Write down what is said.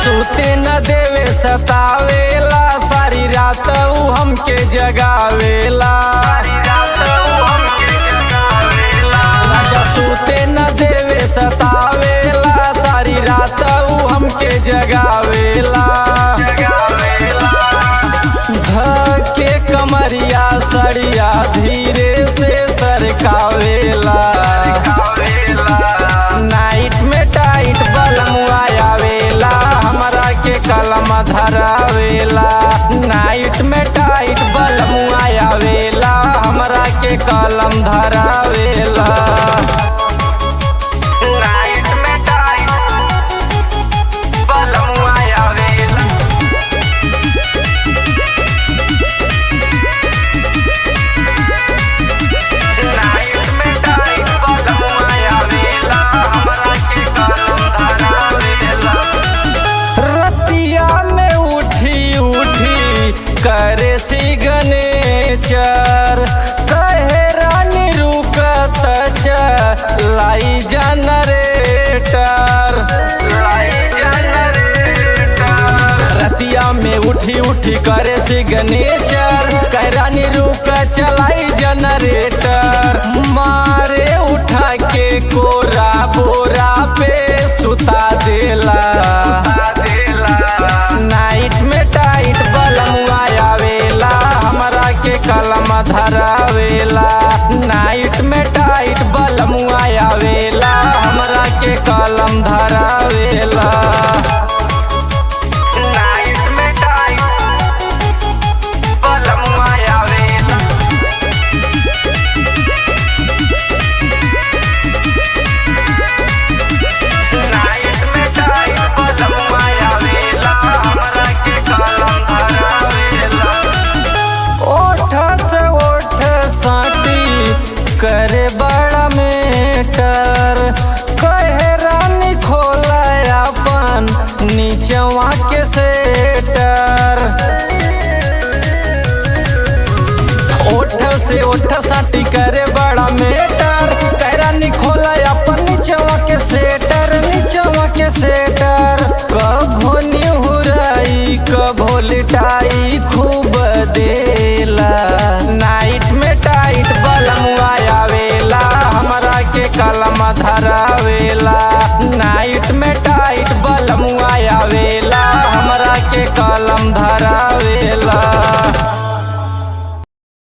सूते न देवे सतावेला, सारी रात ऊ हमके जगावेला। सूते न देवे सतावेला, सारी रात ऊ हमके जगावेला। धके कमरिया सड़िया धीरे से सरकावेला। नाइट में टाइट बलमुआ आवेला, हमरा के कलम धरावेला। नाइट में टाइट बलमुआ आवेला, हमरा के कलम धरावेला। नाइट में टाइट बलमुआ आवेला। नाइट में टाइट बलमुआ आवेला, हमरा के कलम धरावेला। रतिया में उठी उठी करे सिग्नेचर, कहे रानी रुकत लाई जनरेटर। रतिया में उठी उठी करे सिग्नेचर, कहे रानी रुक चलाई जनरेटर। मारे उठा के कोरा बोरा पे सुता देला। नाइट में टाइट बलमुआ आवेला, हमरा के कलम धरावेला। नाइट में टाइट बलमुआ आवेला, हमरा के कलम धरावेला। नाइट में टाइट बलमुआ आवेला। नाइट में टाइट बलमुआ आवेला, हमरा के कलम धरावेला। ओठ से ओठ साटी करे बड़ा मेटर, कहे रानी खोला अपन नीचवा के सेटर। ओठ से ओठ साटी करे बड़ा मेटर, कहे रानी खोला अपन नीचवा के सेटर। नीचवा के सेटर कभो निहुराई कभो लिटाई खूब देला। नाइट में टाइट बलमुआ आवेला, हमरा के कलम धरावेला। नाइट में टाइट बलमुआ आवेला, हमरा के कलम धरावेला।